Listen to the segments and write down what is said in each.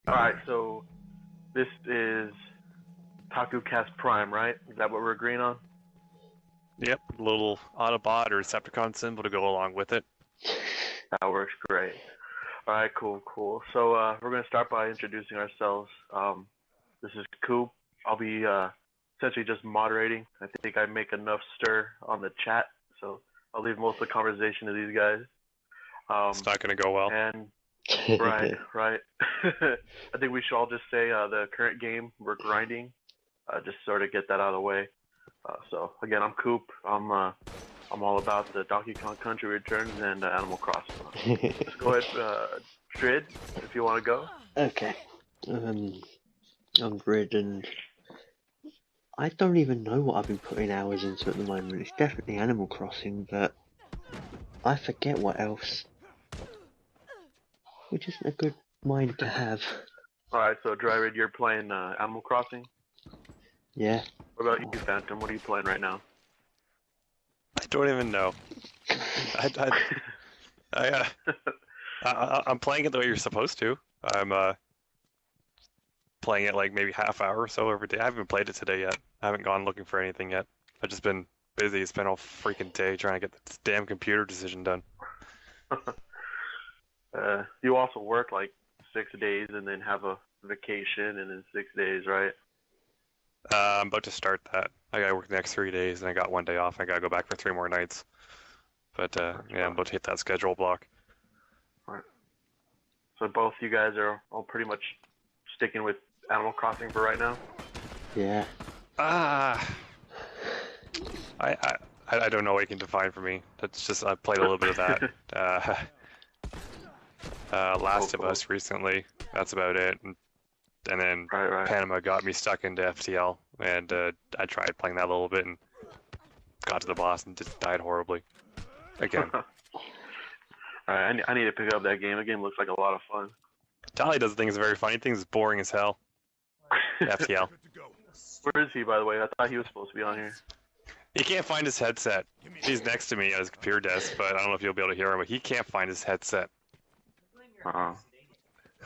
Alright, so this is TakuCast Prime, right? Is that what we're agreeing on? Yep, little Autobot or Decepticon symbol to go along with it. That works great. Alright, cool. So we're going to start by introducing ourselves. This is Coop. I'll be essentially just moderating. I think I make enough stir on the chat, so I'll leave most of the conversation to these guys. It's not going to go well. And right. I think we should all just say the current game we're grinding, just sort of get that out of the way. So again, I'm Coop. I'm all about the Donkey Kong Country Returns and Animal Crossing. Let's go ahead, Drid, if you want to go. Okay. I'm Grid, and I don't even know what I've been putting hours into at the moment. It's definitely Animal Crossing, but I forget what else. Which isn't a good mind to have. Alright, so Dryrid, you're playing Animal Crossing? Yeah. What about you, Phantom? What are you playing right now? I don't even know. I'm playing it the way you're supposed to. I'm playing it like maybe half hour or so every day. I haven't played it today yet. I haven't gone looking for anything yet. I've just been busy. Spent all freaking day trying to get this damn computer decision done. You also work like 6 days and then have a vacation and then 6 days, right? I'm about to start that. I gotta work the next 3 days and I got 1 day off. I gotta go back for 3 more nights. But yeah, I'm about to hit that schedule block. Right. So both you guys are all pretty much sticking with Animal Crossing for right now? Yeah. I don't know what you can define for me. That's just I played a little bit of that. Last of Us recently. That's about it. And then right. Panama got me stuck into FTL, and I tried playing that a little bit and got to the boss and just died horribly. Again. Alright, I need to pick up that game. The game looks like a lot of fun. Tali does things very funny. Things is boring as hell. FTL. Where is he, by the way? I thought he was supposed to be on here. He can't find his headset. He's next to me at his computer desk, but I don't know if you'll be able to hear him, but he can't find his headset. Uh-oh.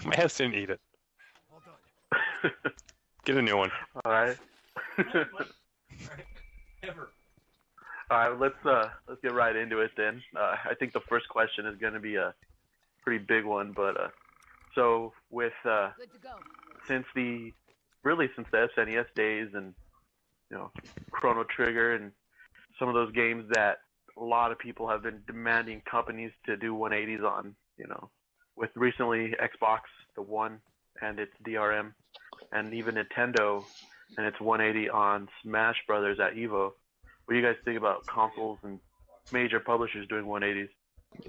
My house didn't eat it. Get a new one. Alright. Alright, let's get right into it then. I think the first question is going to be a pretty big one, but so with since the SNES days and Chrono Trigger and some of those games that a lot of people have been demanding companies to do 180s on, with recently Xbox, the One and its DRM, and even Nintendo and its 180 on Smash Brothers at EVO. What do you guys think about consoles and major publishers doing 180s?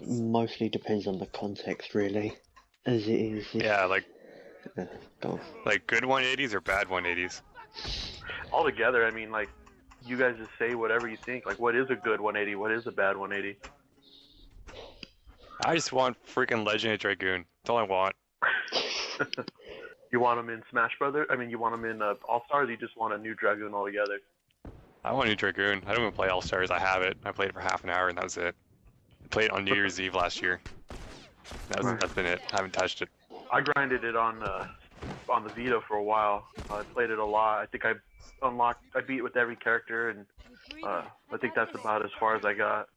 Mostly depends on the context, really. As it is. Yeah, like go on. Like good 180s or bad 180s? Altogether, I mean, like, you guys just say whatever you think. Like, what is a good 180? What is a bad 180? I just want freaking Legend of Dragoon. That's all I want. You want them in Smash Brothers? I mean, you want them in All-Stars, or you just want a new Dragoon altogether? I want a new Dragoon. I don't even play All-Stars. I have it. I played it for half an hour and that was it. I played it on New Year's Eve last year. That's been it. I haven't touched it. I grinded it on the Vita for a while. I played it a lot. I think I beat it with every character, and I think that's about as far as I got.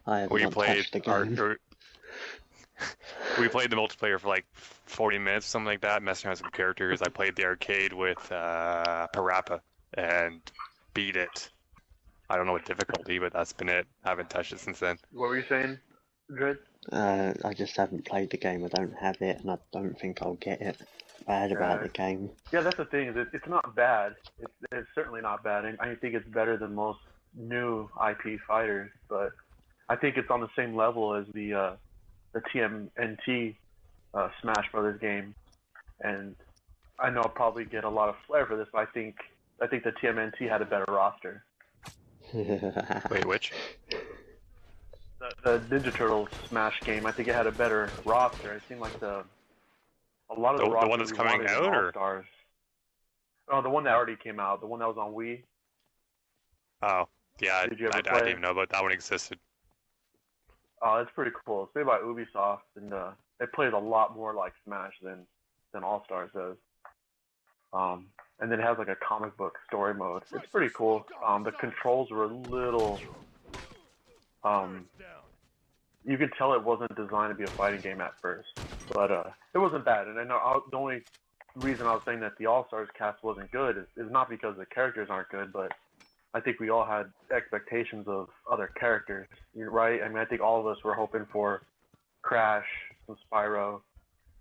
I have not touched the game. We played the multiplayer for like 40 minutes, something like that, messing around with some characters. I played the arcade with Parappa and beat it. I don't know what difficulty, but that's been it. I haven't touched it since then. What were you saying, Dred? I just haven't played the game. I don't have it, and I don't think I'll get it. Bad about the game. Yeah, that's the thing. Is it's not bad. It's certainly not bad, and I think it's better than most new IP fighters. But I think it's on the same level as the TMNT Smash Brothers game, and I know I'll probably get a lot of flair for this, but I think the TMNT had a better roster. Wait, which? The Ninja Turtles Smash game, I think it had a better roster. It seemed like a lot of the one that's coming out, or Stars. Oh, the one that already came out, the one that was on Wii. Oh, yeah, I didn't even know about that one existed. Oh, it's pretty cool. It's made by Ubisoft, and it plays a lot more like Smash than than All Stars does. And then it has like a comic book story mode. It's pretty cool. The controls were a little, you could tell it wasn't designed to be a fighting game at first, but it wasn't bad. And I know the only reason I was saying that the All Stars cast wasn't good is not because the characters aren't good, but I think we all had expectations of other characters, right? I mean, I think all of us were hoping for Crash and Spyro,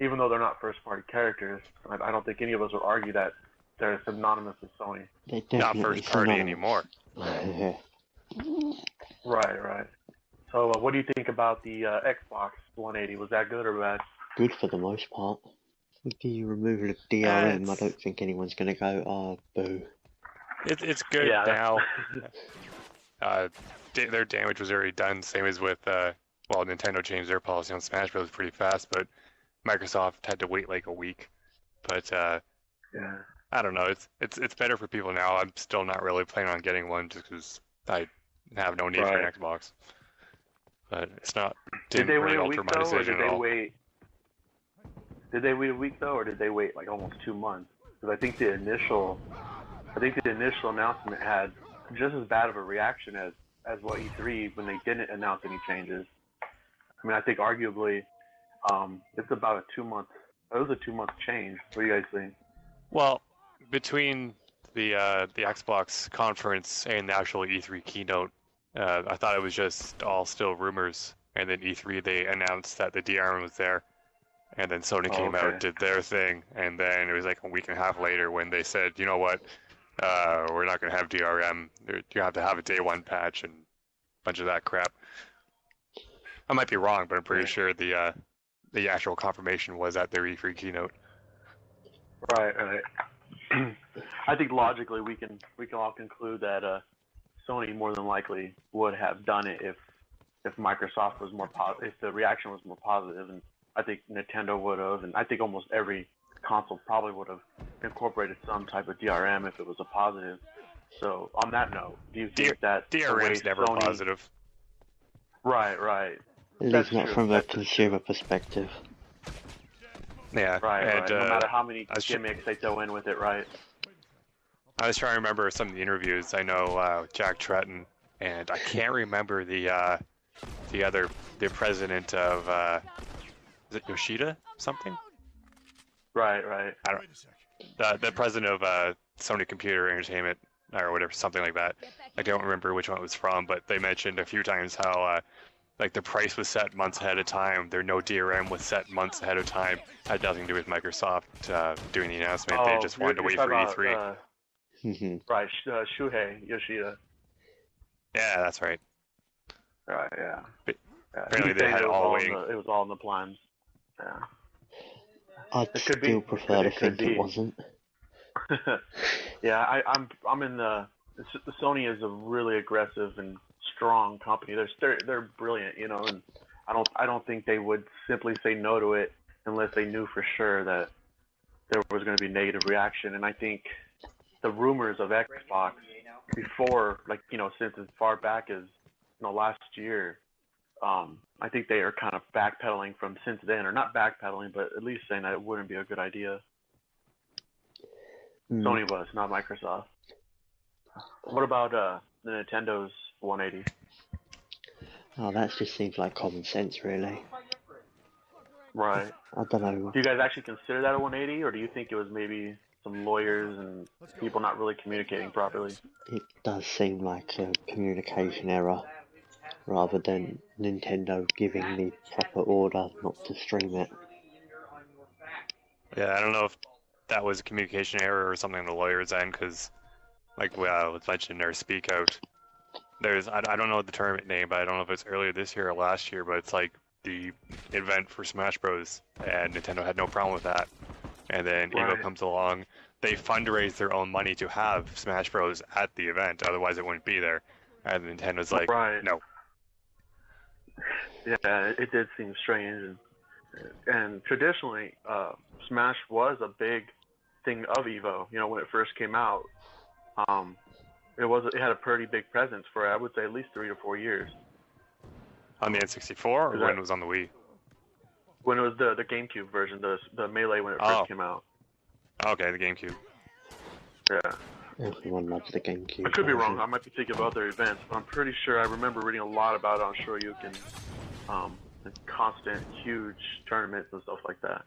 even though they're not first-party characters. I don't think any of us would argue that they're synonymous with Sony. They're Not definitely first party synonymous. anymore. Right. So what do you think about the Xbox 180? Was that good or bad? Good for the most part. With the removal of DRM, I don't think anyone's going to go, oh, boo. It's good now. Their damage was already done, same as with, well, Nintendo changed their policy on Smash Bros. Pretty fast, but Microsoft had to wait like a week. But, yeah. I don't know, it's better for people now. I'm still not really planning on getting one just because I have no need for an Xbox. But it's not, Did they really wait a week alter my though, or decision did at they all. wait? Did they wait a week though, or did they wait like almost 2 months? Because I think the initial announcement had just as bad of a reaction as what E3 when they didn't announce any changes. I mean, I think arguably, it's about a 2 month. It was a 2 month change. What do you guys think? Well, between the Xbox conference and the actual E3 keynote, I thought it was just all still rumors. And then E3 they announced that the DRM was there, and then Sony came out, did their thing, and then it was like a week and a half later when they said, you know what, we're not going to have DRM. You have to have a day one patch and a bunch of that crap. I might be wrong, but I'm pretty sure the actual confirmation was at their E3 keynote. Right. I think logically we can all conclude that Sony more than likely would have done it if Microsoft was more positive, if the reaction was more positive, and I think Nintendo would have, and I think almost every console probably would have incorporated some type of DRM if it was a positive. So on that note, do you think that DRM's never Sony... positive? Right. At least not from a consumer perspective. Yeah. Right. No matter how many gimmicks they throw in with it, right? I was trying to remember some of the interviews. I know Jack Tretton, and I can't remember the president of is it Yoshida something? Right. I don't. The president of Sony Computer Entertainment or whatever, something like that. I don't remember which one it was from, but they mentioned a few times how like the price was set months ahead of time. Their no DRM was set months ahead of time. Had nothing to do with Microsoft doing the announcement. They just wanted to wait for E3. Right, Shuhei Yoshida. Yeah, that's right. Right, yeah. But apparently they had all waiting. It was all in the plans. Yeah. I'd still prefer to think it wasn't. Yeah, I'm in the Sony is a really aggressive and strong company. They're brilliant, you know, and I don't think they would simply say no to it unless they knew for sure that there was going to be negative reaction. And I think the rumors of Xbox before, like, you know, since as far back as, you know, last year, I think they are kind of backpedaling from since then, or not backpedaling, but at least saying that it wouldn't be a good idea. Sony was, not Microsoft. What about the Nintendo's 180? Oh, that just seems like common sense, really. Right. I don't know. Do you guys actually consider that a 180, or do you think it was maybe some lawyers and people not really communicating properly? It does seem like a communication error, rather than Nintendo giving the proper order not to stream it. Yeah, I don't know if that was a communication error or something on the lawyer's end, because, like, let's mention their Speak Out. There's, I don't know the tournament name, but I don't know if it's earlier this year or last year, but it's like the event for Smash Bros. And Nintendo had no problem with that. And then Evo comes along. They fundraise their own money to have Smash Bros. At the event, otherwise it wouldn't be there. And Nintendo's like, no. Yeah, it did seem strange. And traditionally, Smash was a big thing of Evo. You know, when it first came out, it had a pretty big presence for, I would say, at least 3 to 4 years. On the N64 or when it was on the Wii? When it was the GameCube version, the Melee when it first came out. Okay, the GameCube. Yeah. Everyone loves the GameCube. I could be wrong. I might be thinking of other events, but I'm pretty sure I remember reading a lot about it on Shoryuken. And constant, huge tournaments and stuff like that.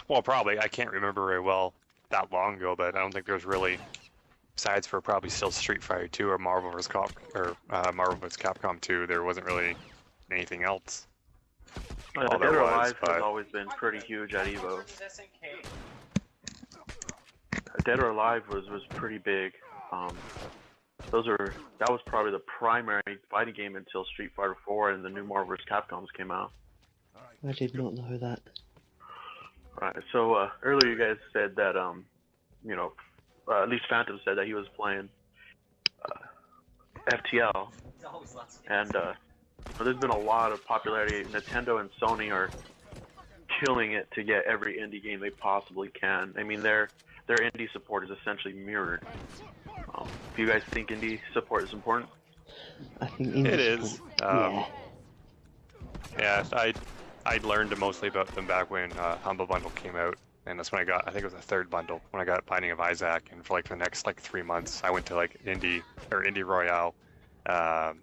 Well, probably. I can't remember very well that long ago, but I don't think there's really, besides for probably still Street Fighter 2 or Marvel vs. Capcom 2, there wasn't really anything else. Dead or Alive has always been pretty huge at EVO. Dead or Alive was pretty big. That was probably the primary fighting game until Street Fighter 4 and the new Marvel vs. Capcoms came out. I did not know that. Right. So earlier you guys said that at least Phantom said that he was playing FTL, and there's been a lot of popularity. Nintendo and Sony are killing it to get every indie game they possibly can. I mean, their indie support is essentially mirrored. Do you guys think indie support is important? I think indie it is. Support, yeah, I learned mostly about them back when Humble Bundle came out, and that's when I got, I think it was the third bundle, when I got Binding of Isaac, and for like the next 3 months, I went to like Indie Royale,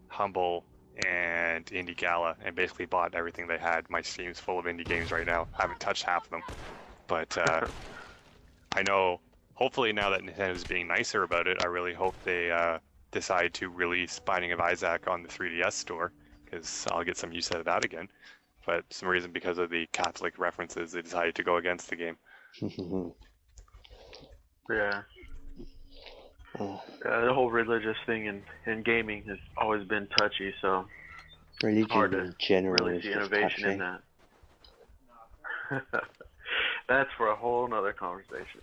Humble, and Indie Gala, and basically bought everything they had. My Steam's full of indie games right now. I haven't touched half of them, but I know, hopefully now that Nintendo's being nicer about it, I really hope they decide to release Binding of Isaac on the 3DS store, because I'll get some use out of that again. But for some reason, because of the Catholic references, they decided to go against the game. Yeah. The whole religious thing in gaming has always been touchy, so religion it's hard to in general really is see just innovation in touchy. that. That's for a whole nother conversation.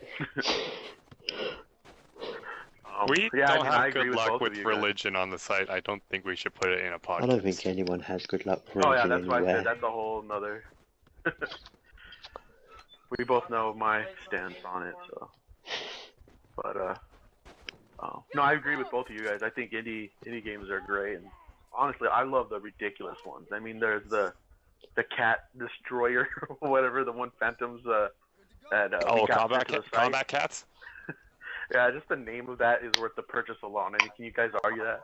We yeah, don't have good luck both with religion on the site. I don't think we should put it in a podcast. I don't think anyone has good luck with Oh yeah, religion that's why I anywhere. said that's a whole nother. We both know my stance on it, so. But no, I agree with both of you guys. I think indie games are great, and honestly, I love the ridiculous ones. I mean, there's the Cat Destroyer, whatever, the one Phantoms Combat Cats. Yeah, just the name of that is worth the purchase alone. I mean, can you guys argue that?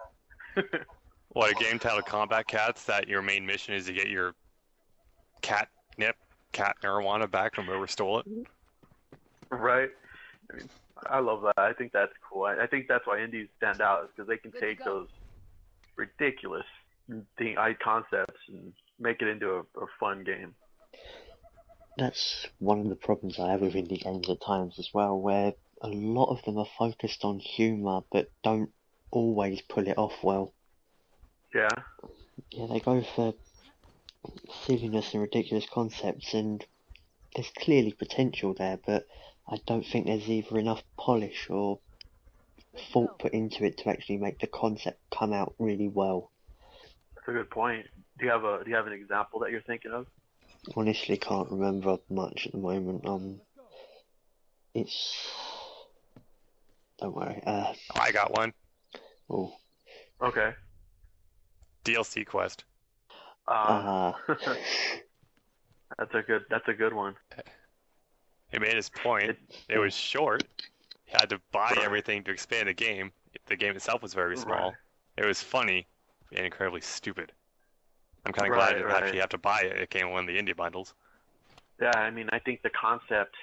What, a game titled Combat Cats that your main mission is to get your cat marijuana back from whoever stole it? Right. I mean, I love that. I think that's cool. I think that's why indies stand out, is because they can take those ridiculous concepts and make it into a fun game. That's one of the problems I have with indie games at times as well, where a lot of them are focused on humour but don't always pull it off well. Yeah. Yeah, they go for silliness and ridiculous concepts, and there's clearly potential there, but I don't think there's either enough polish or thought put into it to actually make the concept come out really well. That's a good point. Do you have an example that you're thinking of? Honestly, can't remember much at the moment. It's... Don't worry. I got one. Oh. Okay. DLC Quest. That's a good one. He made his point. It was short. You had to buy everything to expand the game. The game itself was very small. Right. It was funny and incredibly stupid. I'm kind of glad you actually have to buy it. It came in one of the indie bundles. Yeah, I mean, I think the concept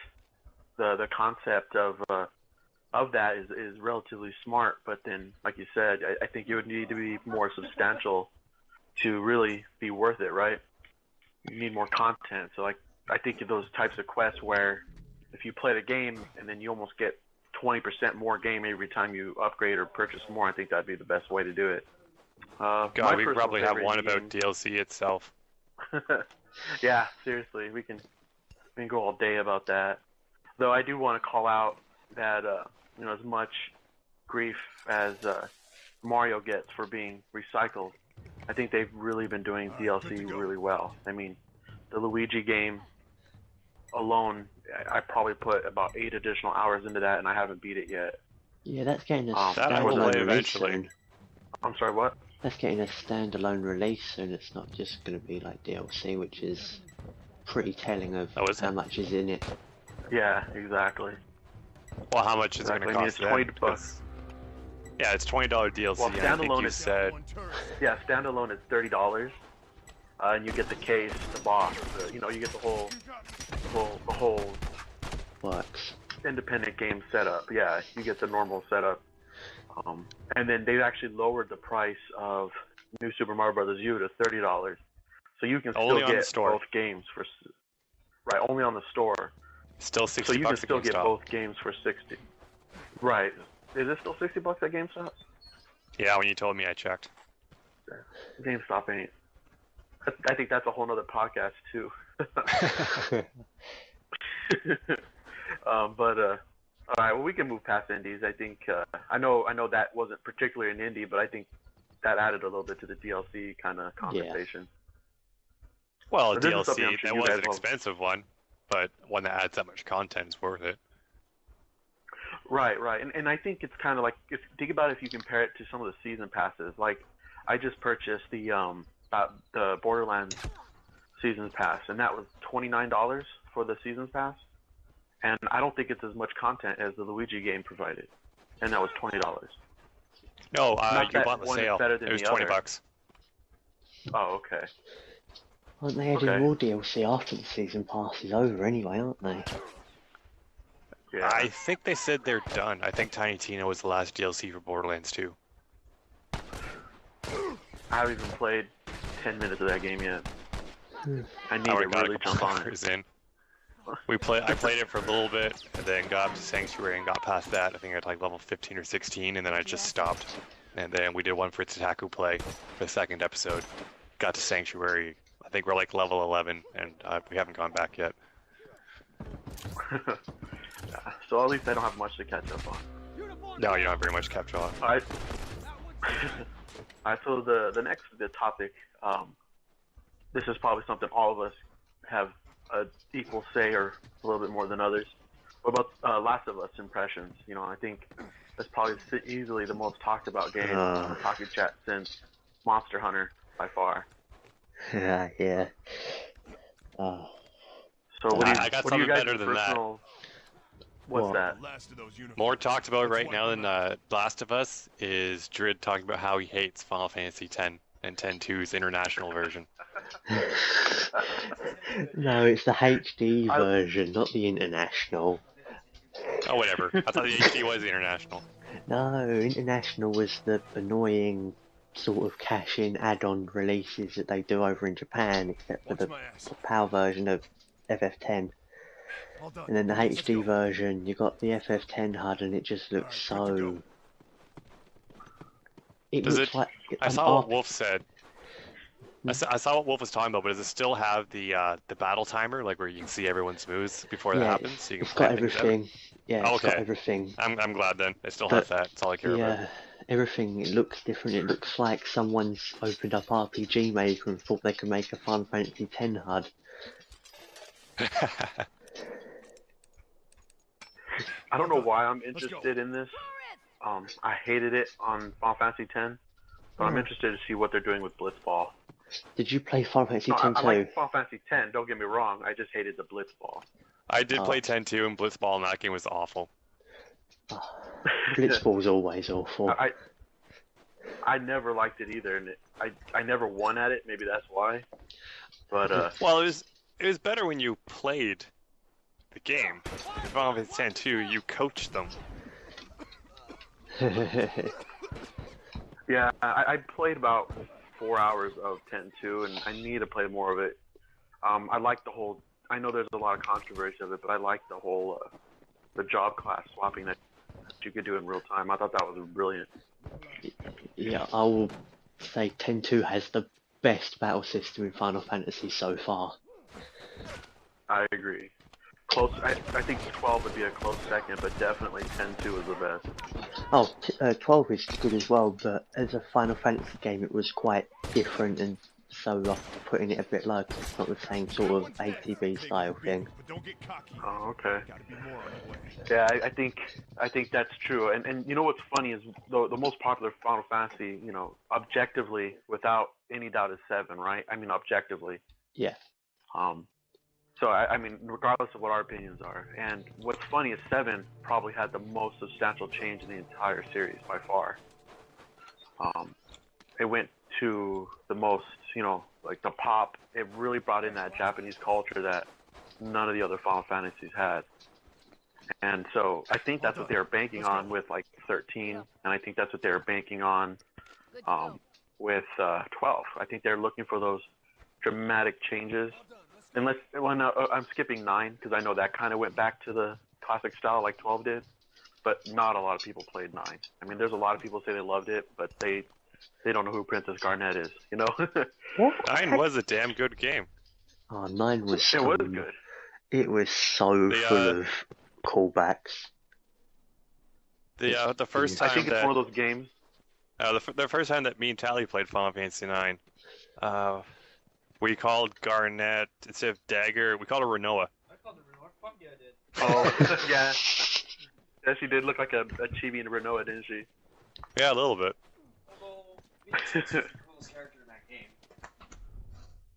of that is relatively smart, but then, like you said, I think it would need to be more substantial to really be worth it, right? You need more content. So, like, I think of those types of quests where if you play the game and then you almost get 20% more game every time you upgrade or purchase more, I think that'd be the best way to do it. God, we could probably have one about DLC itself. Yeah, seriously, we can go all day about that. Though I do want to call out that as much grief as Mario gets for being recycled, I think they've really been doing DLC really well. I mean, the Luigi game alone, I probably put about 8 additional hours into that, and I haven't beat it yet. Yeah, that's getting a standalone release eventually. soon. I'm sorry, what? That's getting a standalone release soon. It's not just going to be like DLC, which is pretty telling of Oh, is how it? much is in it. Yeah, exactly. Well, how much is it going to Exactly. I mean, cost it's then? $20. Because- Yeah, it's $20 DLC. Well, and I think standalone you is said Yeah, standalone is $30, and you get the case, the box, you get the whole Works. independent game setup. Yeah, you get the normal setup. And then they've actually lowered the price of New Super Mario Bros. U to $30, so you can still Only on the get store. both games for only on the store. still 60 So you can bucks at still get GameStop. both games for 60. Right. Is it still 60 bucks at GameStop? Yeah, when you told me, I checked. GameStop ain't. I think that's a whole nother podcast too. All right. Well, we can move past indies. I think I know that wasn't particularly an indie, but I think that added a little bit to the DLC kind of conversation. Well, a But this is something DLC, I'm sure that you was guys an will- expensive one, but one that adds that much content is worth it. Right. And I think it's kind of like, think about it if you compare it to some of the season passes. Like, I just purchased the Borderlands Seasons Pass, and that was $29 for the Seasons Pass. And I don't think it's as much content as the Luigi game provided, and that was $20. No, Not you that bought the one is sale. better than It was the 20 other. bucks. Oh, okay. Aren't they adding Okay. more DLC after the season pass is over anyway, aren't they? Yeah. I think they said they're done. I think Tiny Tina was the last DLC for Borderlands 2. I haven't even played 10 minutes of that game yet. I need I to already got really a couple jump on it. hours in. I played it for a little bit, and then got up to Sanctuary and got past that. I think I had like level 15 or 16, and then I just stopped. And then we did one for Taku Play, the second episode. Got to Sanctuary. I think we're like level 11, and we haven't gone back yet. So at least I don't have much to catch up on. No, you don't have very much capture on. Alright. Alright, so the next topic, this is probably something all of us have equal say or a little bit more than others. What about Last of Us impressions? I think that's probably easily the most talked about game on Takuchat since Monster Hunter by far. Yeah. So what do you, I got what do you something guys' better than that. personal... What's What? that? More talked about right now than Last of Us is Drid talking about how he hates Final Fantasy X and 10-2's international version. No, it's the HD version, not the international. Oh, whatever. I thought the HD was the international. No, international was the annoying sort of cash-in add-on releases that they do over in Japan, except for the PAL version of FF10. And then the HD version, you got the FF10 HUD, and it just looks so. It Does looks it- like. I saw what Wolf said. I saw what Wolf was talking about, but does it still have the battle timer, like where you can see everyone's moves before that Yeah, happens, so you can it's plan got things out? everything. Yeah, it's got Okay. everything. I'm glad then. It still But, has that. That's all I care Yeah, everything. It looks different. It looks like someone's opened up RPG Maker and thought they could make a Final Fantasy X HUD. about. I don't know why I'm interested in this. I hated it on Final Fantasy X, but I'm interested to see what they're doing with Blitzball. Did you play Final Fantasy No, X I too? like Final Fantasy X, don't get me wrong, I just hated the Blitzball. I did Oh. play 10-2, and Blitzball in that game was awful. Blitzball's always awful. I never liked it either, and I never won at it, maybe that's why. But, Well, it was better when you played the game. In Final Fantasy 10-2, you coached them. yeah, I played about 4 hours of 10-2, and I need to play more of it. I like the whole, I know there's a lot of controversy of it, but I like the whole, the job class swapping that you could do in real time. I thought that was brilliant. Yeah, I will say 10-2 has the best battle system in Final Fantasy so far. I agree. Close. I think 12 would be a close second, but definitely 10-2 is the best. Oh, 12 is good as well, but as a Final Fantasy game, it was quite different, and so I'm putting it a bit low 'cause it's not the same sort of ATB style thing. Oh, okay. Yeah, I think that's true. And you know what's funny is the most popular Final Fantasy, objectively, without any doubt, is 7, right? I mean, objectively. Yeah. So I mean, regardless of what our opinions are, and what's funny is 7 probably had the most substantial change in the entire series by far. It went to the most, like the pop. It really brought in that Japanese culture that none of the other Final Fantasies had. And so I think that's what they were banking on with like 13, and I think that's what they were banking on with 12. I think they're looking for those dramatic changes. I'm skipping 9 because I know that kind of went back to the classic style like 12 did, but not a lot of people played 9. I mean, there's a lot of people say they loved it, but they don't know who Princess Garnet is, What? 9 was a damn good game. Oh, 9 was It was good. It was so full of callbacks. The first time I think it's one of those games. The first time that me and Tally played Final Fantasy 9, we called Garnet, instead of Dagger, we called her Renoa. I called her Renoa. Fuck yeah, I did. Oh, yeah. Yeah, she did look like a chibi in Renoa, didn't she? Yeah, a little bit. Although, Beatrix was the coolest character in that game.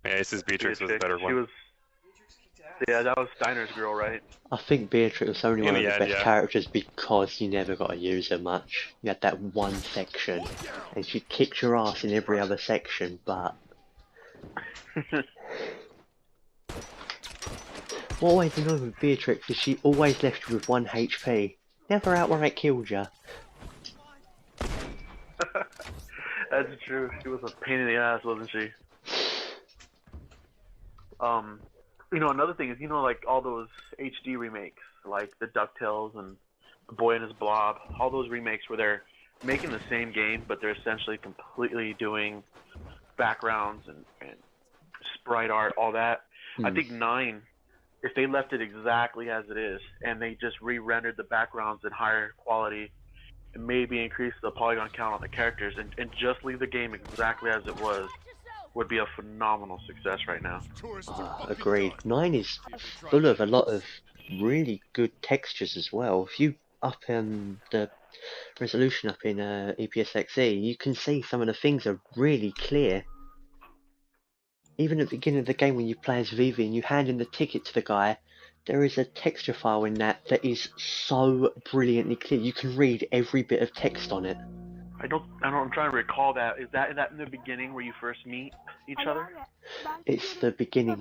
Yeah, this is Beatrix was a better one. Beatrix kicked ass. Yeah, that was Steiner's girl, right? I think Beatrix was only one of the end, best characters because you never got to use her much. You had that one section, and she kicked your ass in every other section, but... What I always know with Beatrix is she always left you with 1 HP. Never outright killed you. That's true. She was a pain in the ass, wasn't she? Another thing is, like all those HD remakes, like the DuckTales and The Boy and His Blob, all those remakes where they're making the same game, but they're essentially completely doing backgrounds and sprite art, all that. I think 9, if they left it exactly as it is, and they just re-rendered the backgrounds in higher quality, and maybe increase the polygon count on the characters, and just leave the game exactly as it was, would be a phenomenal success right now. Agreed. 9 is full of a lot of really good textures as well. If you up the resolution up in EPSXE, you can see some of the things are really clear. Even at the beginning of the game when you play as Vivi and you hand in the ticket to the guy, there is a texture file in that is so brilliantly clear. You can read every bit of text on it. I'm trying to recall that. Is that in the beginning where you first meet each other? It's the beginning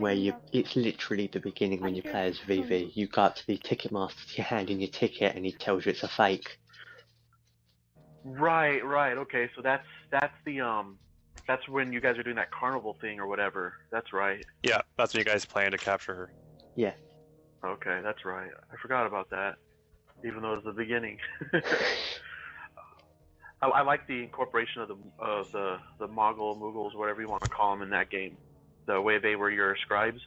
it's literally the beginning when you play as Vivi. You go up to the ticket master, you hand in your ticket, and he tells you it's a fake. Right. Okay, so that's when you guys are doing that carnival thing or whatever. That's right. Yeah, that's when you guys plan to capture her. Yeah. Okay, that's right. I forgot about that, even though it was the beginning. I like the incorporation of the Moggle, Moogles, whatever you want to call them in that game. The way they were your scribes.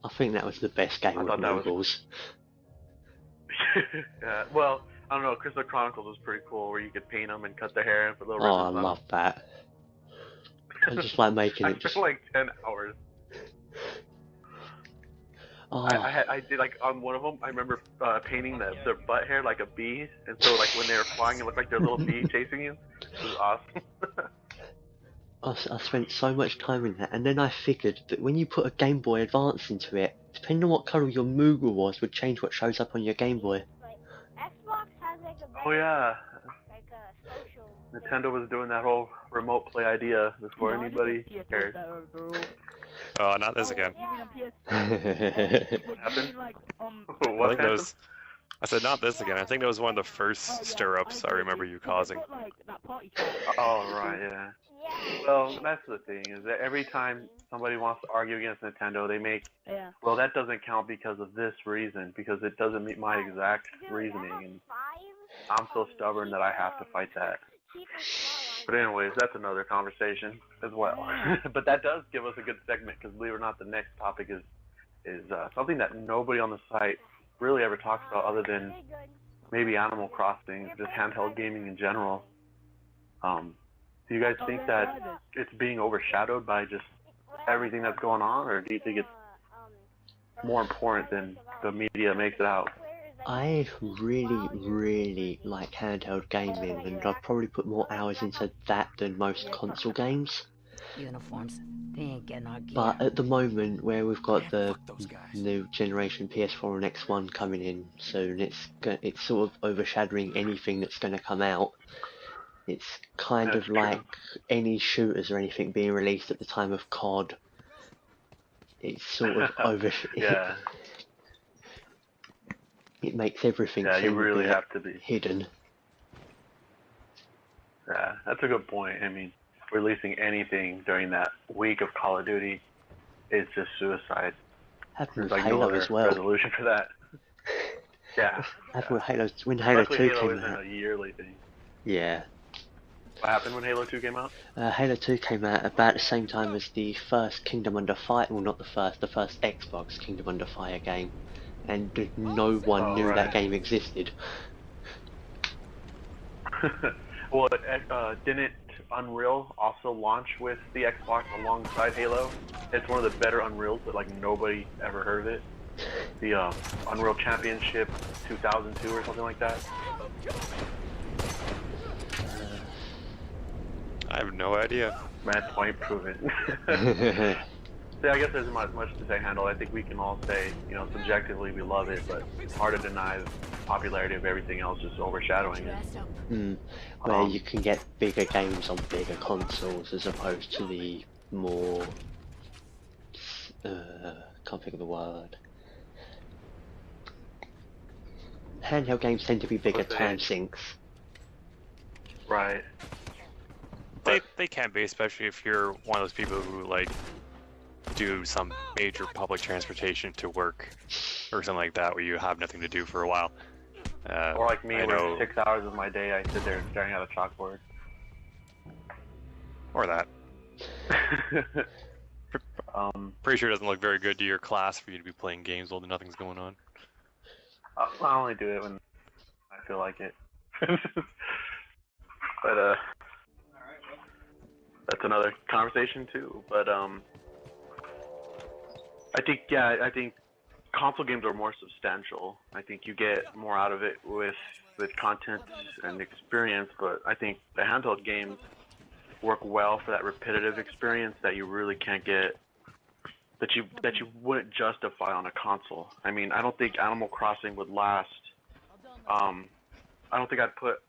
I think that was the best game with Moogles. Yeah, well, I don't know. Crystal Chronicles was pretty cool, where you could paint them and cut their hair and put little ribbons on. I love that. I just like making it just... I like 10 hours. Oh. I did, like, on one of them, I remember painting their butt hair like a bee, and so, like, when they were flying, it looked like their little bee chasing you. It was awesome. I spent so much time in that, and then I figured that when you put a Game Boy Advance into it, depending on what colour your Moogle was, would change what shows up on your Game Boy. Xbox has like a oh yeah. Like a social Nintendo was doing that whole remote play idea before anybody cared. Oh, not this again. What happened? What happened? I said not this again. I think that was one of the first stir-ups I remember you causing. Oh, right, yeah. Well, that's the thing, is that every time somebody wants to argue against Nintendo, they make, well, that doesn't count because of this reason, because it doesn't meet my exact reasoning, and I'm so stubborn that I have to fight that. But anyways, that's another conversation as well. But that does give us a good segment, because believe it or not, the next topic is something that nobody on the site really ever talks about, other than maybe Animal Crossing, just handheld gaming in general. Do you guys think that it's being overshadowed by just everything that's going on, or do you think it's more important than the media makes it out? I really like handheld gaming, and I've probably put more hours into that than most console games. Uniforms. They ain't getting our gear. But at the moment, where we've got the Fuck those guys. new generation PS4 and X1 coming in soon, it's sort of overshadowing anything that's going to come out. It's kind That's of like true. any shooters or anything being released at the time of COD. It's sort of Yeah. it makes everything Yeah, you seem really a bit have to be. hidden. Yeah, that's a good point. I mean, releasing anything during that week of Call of Duty is just suicide. Happened There's with like Halo no other as well. resolution for that. Yeah. Happened with Halo when Halo Luckily, 2 Halo came isn't out. a yearly thing. Yeah. What happened when Halo 2 came out? Halo 2 came out about the same time as the first Kingdom Under Fire, well not the first Xbox Kingdom Under Fire game, and no one knew that Right. game existed. Well, didn't Unreal also launch with the Xbox alongside Halo? It's one of the better Unreals, but like nobody ever heard of it. The Unreal Championship 2002 or something like that. I have no idea. Man, point proven. Yeah, I guess there's much to say handle. I think we can all say, subjectively we love it, but it's hard to deny the popularity of everything else just overshadowing it. Where you can get bigger games on bigger consoles as opposed to the more can't think of the word. Handheld games tend to be bigger time sinks. Right. They can be, especially if you're one of those people who like do some major public transportation to work or something like that, where you have nothing to do for a while. Or like me, where 6 hours of my day I sit there staring at a chalkboard. Or that. Pretty sure it doesn't look very good to your class for you to be playing games while nothing's going on. I only do it when I feel like it. But that's another conversation too. But I think console games are more substantial. I think you get more out of it with content and experience. But I think the handheld games work well for that repetitive experience that you really can't get, that you wouldn't justify on a console. I mean, I don't think Animal Crossing would last. I don't think I'd put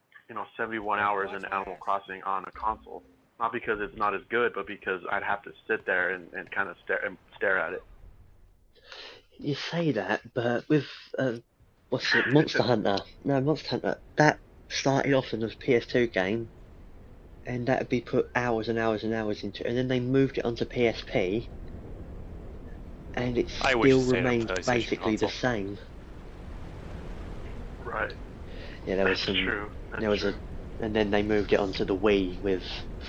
71 hours in Animal Crossing on a console. Not because it's not as good, but because I'd have to sit there and kind of stare at it. You say that, but with Monster Hunter. No, Monster Hunter. That started off as a PS2 game, and that would be put hours and hours and hours into it, and then they moved it onto PSP, and it still remained basically the same. Right. Yeah, there was some. True. And then they moved it onto the Wii with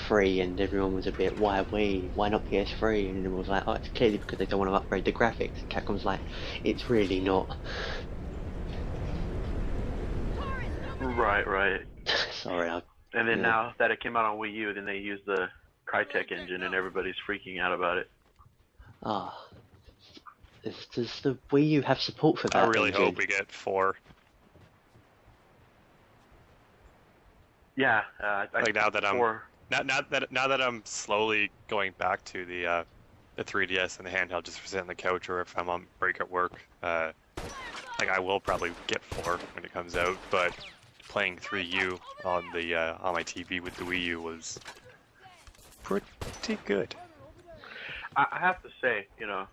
free, and everyone was a bit, why Wii? Why not PS3? And everyone was like, oh, it's clearly because they don't want to upgrade the graphics. And Capcom's like, it's really not. Right. Sorry. And then now that it came out on Wii U, then they used the Crytek engine, and everybody's freaking out about it. Does the Wii U have support for that? I really engine? hope we get 4. Yeah, now that I'm slowly going back to the 3DS and the handheld just for sitting on the couch, or if I'm on break at work, I will probably get 4 when it comes out. But playing 3U on my TV with the Wii U was pretty good. I have to say, and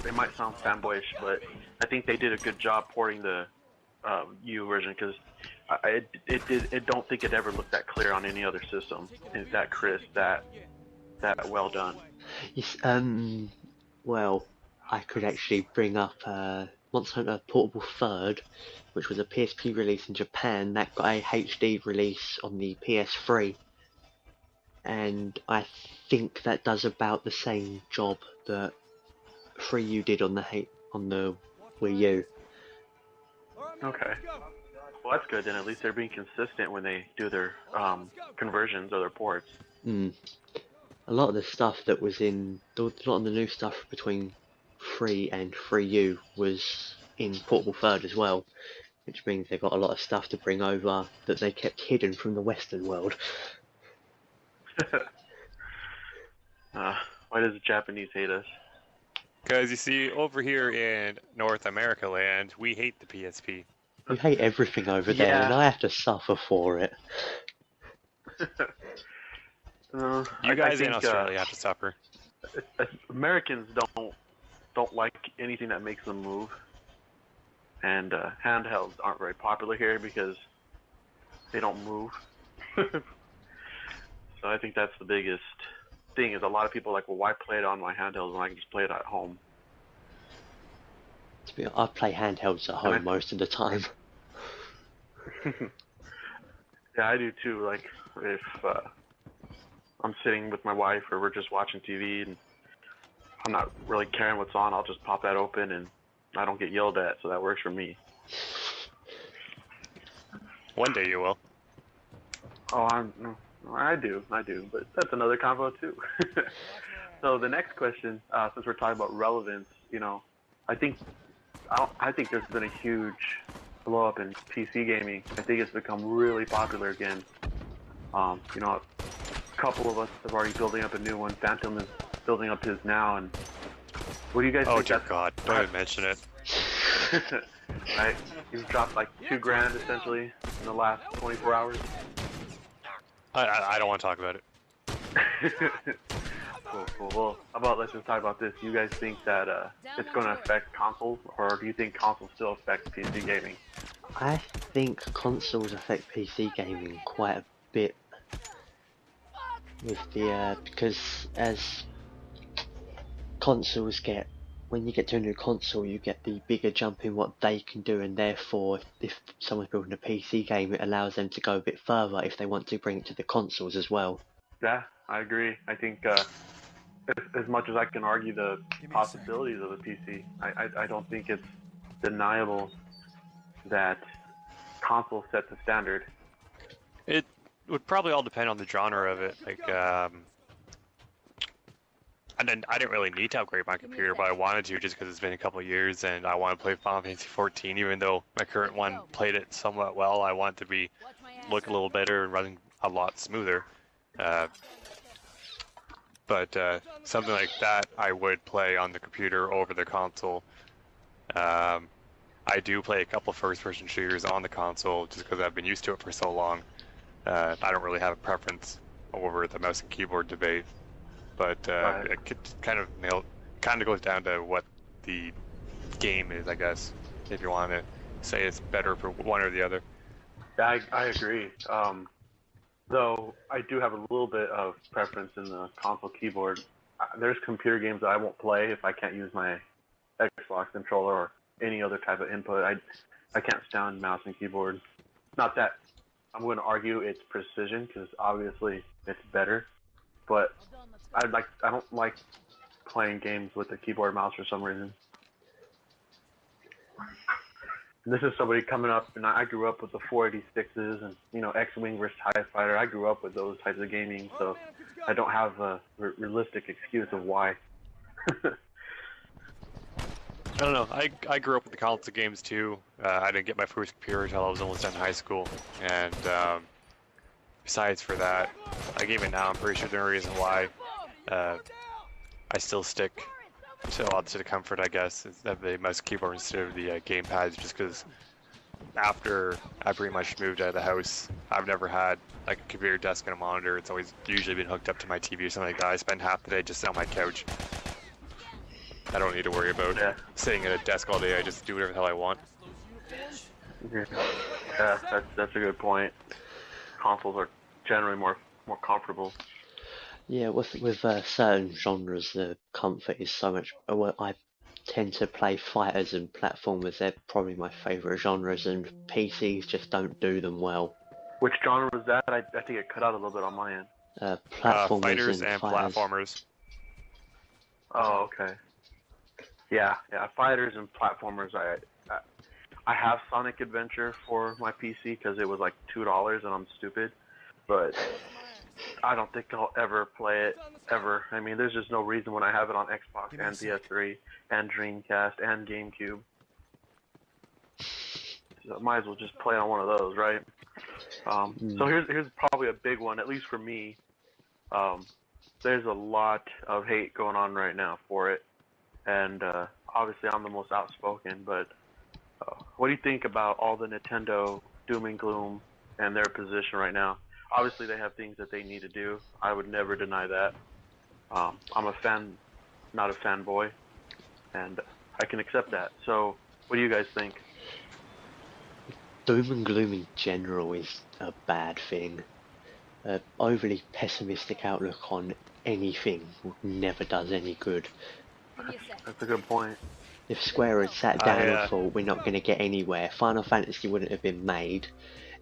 it might sound fanboyish, but I think they did a good job porting the U version, because I don't think it ever looked that clear on any other system. It's that crisp, that well done. Yes, well, I could actually bring up Monster Hunter Portable Third, which was a PSP release in Japan that got a HD release on the PS3, and I think that does about the same job that 3U did on the Wii U. Okay. Well, that's good. Then at least they're being consistent when they do their conversions or their ports. A lot of the stuff that was a lot of the new stuff between 3 and 3U was in Portable Third as well, which means they've got a lot of stuff to bring over that they kept hidden from the Western world. Why does the Japanese hate us? Because you see, over here in North America land, we hate the PSP. You hate everything over there, Yeah. and I have to suffer for it. You guys think, in Australia have to suffer. Americans don't like anything that makes them move, and handhelds aren't very popular here because they don't move. So I think that's the biggest thing. Is a lot of people are like, well, why play it on my handheld when I can just play it at home? To be honest, I play handhelds at home most of the time. Yeah, I do too. Like if I'm sitting with my wife or we're just watching TV and I'm not really caring what's on, I'll just pop that open and I don't get yelled at, so that works for me. One day you will. Oh, I do, but that's another combo too. So the next question, since we're talking about relevance, I think there's been a huge blow up in PC gaming. I think it's become really popular again. A couple of us have already building up a new one. Phantom is building up his now, and what do you guys think? Oh dear God! Don't even mention it. Right, you've dropped like $2,000 essentially in the last 24 hours. I don't want to talk about it. Cool. Well, how about let's just talk about this. You guys think that it's going to affect consoles, or do you think consoles still affect PC gaming? I think consoles affect PC gaming quite a bit. With the because as consoles when you get to a new console, you get the bigger jump in what they can do, and therefore, if someone's building a PC game, it allows them to go a bit further if they want to bring it to the consoles as well. Yeah, I agree. I think as much as I can argue the possibilities of a PC, I don't think it's deniable that console set the standard. It would probably all depend on the genre of it. Like, I didn't really need to upgrade my computer, but I wanted to just because it's been a couple of years and I want to play Final Fantasy 14. Even though my current one played it somewhat well, I want it to look a little better and running a lot smoother. But something like that, I would play on the computer over the console. I do play a couple first-person shooters on the console just because I've been used to it for so long. I don't really have a preference over the mouse and keyboard debate, but it kind of goes down to what the game is, I guess. If you want to say it's better for one or the other. I agree. Though I do have a little bit of preference in the console keyboard. There's computer games that I won't play if I can't use my Xbox controller or any other type of input. I can't stand mouse and keyboard. Not that I'm going to argue it's precision, because obviously it's better, but I don't like playing games with the keyboard mouse for some reason. And this is somebody coming up, and I grew up with the 486s and X-Wing versus TIE Fighter. I grew up with those types of gaming, so I don't have a realistic excuse of why. I don't know. I grew up with the console games too. I didn't get my first computer until I was almost done high school, and besides for that, like even now, I'm pretty sure the only reason why I still stick to the comfort, I guess, is that the mouse keyboard instead of the game pads, just because after I pretty much moved out of the house, I've never had like a computer desk and a monitor. It's always usually been hooked up to my TV or something like that. I spend half the day just on my couch. I don't need to worry about sitting at a desk all day. I just do whatever the hell I want. Yeah, that's a good point. Consoles are generally more comfortable. Yeah, with certain genres, the comfort is so much. Well, I tend to play fighters and platformers. They're probably my favourite genres, and PCs just don't do them well. Which genre was that? I think it cut out a little bit on my end. Platformers fighters and fighters. platformers. Oh, okay. Yeah, fighters and platformers. I have Sonic Adventure for my PC because it was like $2 and I'm stupid, but I don't think I'll ever play it ever. I mean, there's just no reason when I have it on Xbox and PS3 and Dreamcast and GameCube. So I might as well just play on one of those, right? So here's probably a big one, at least for me. there's a lot of hate going on right now for it, and obviously I'm the most outspoken. But what do you think about all the Nintendo doom and gloom and their position right now? Obviously, they have things that they need to do. I would never deny that. I'm a fan, not a fanboy, and I can accept that. So, what do you guys think? Doom and gloom in general is a bad thing. Overly pessimistic outlook on anything never does any good. That's a good point. If Square had sat down and I thought we're not going to get anywhere, Final Fantasy wouldn't have been made,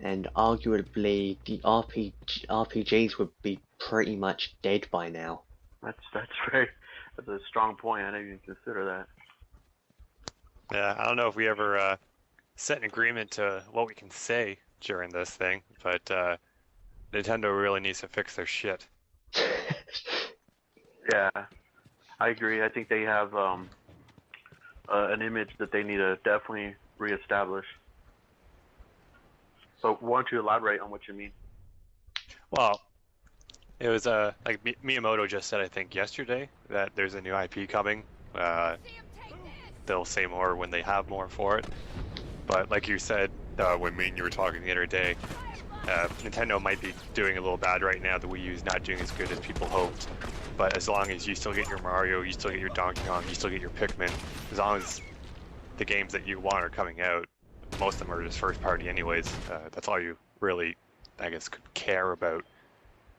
and arguably the RPGs would be pretty much dead by now. That's a strong point. I didn't even consider that. Yeah, I don't know if we ever set an agreement to what we can say during this thing, but Nintendo really needs to fix their shit. Yeah, I agree. I think they have an image that they need to definitely reestablish. So, why don't you elaborate on what you mean? Well, it was like Miyamoto just said, I think yesterday, that there's a new IP coming. They'll say more when they have more for it. But like you said, when me and you were talking the other day, Nintendo might be doing a little bad right now. The Wii U is not doing as good as people hoped. But as long as you still get your Mario, you still get your Donkey Kong, you still get your Pikmin, as long as the games that you want are coming out, most of them are just first party anyways. That's all you really, I guess, could care about.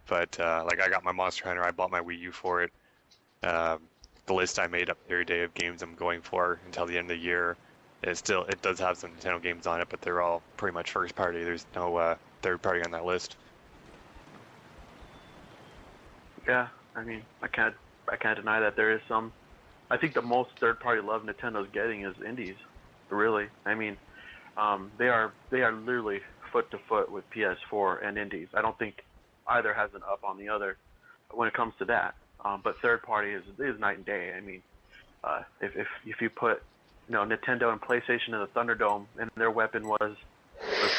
But like I got my Monster Hunter, I bought my Wii U for it. The list I made up the other day of games I'm going for until the end of the year, it does have some Nintendo games on it, but they're all pretty much first party. There's no third party on that list. Yeah, I mean, I can't deny that there is some. I think the most third-party love Nintendo's getting is indies. Really, I mean, they are literally foot to foot with PS4 and indies. I don't think either has an up on the other when it comes to that. But third-party is night and day. I mean, if you put Nintendo and PlayStation in the Thunderdome and their weapon was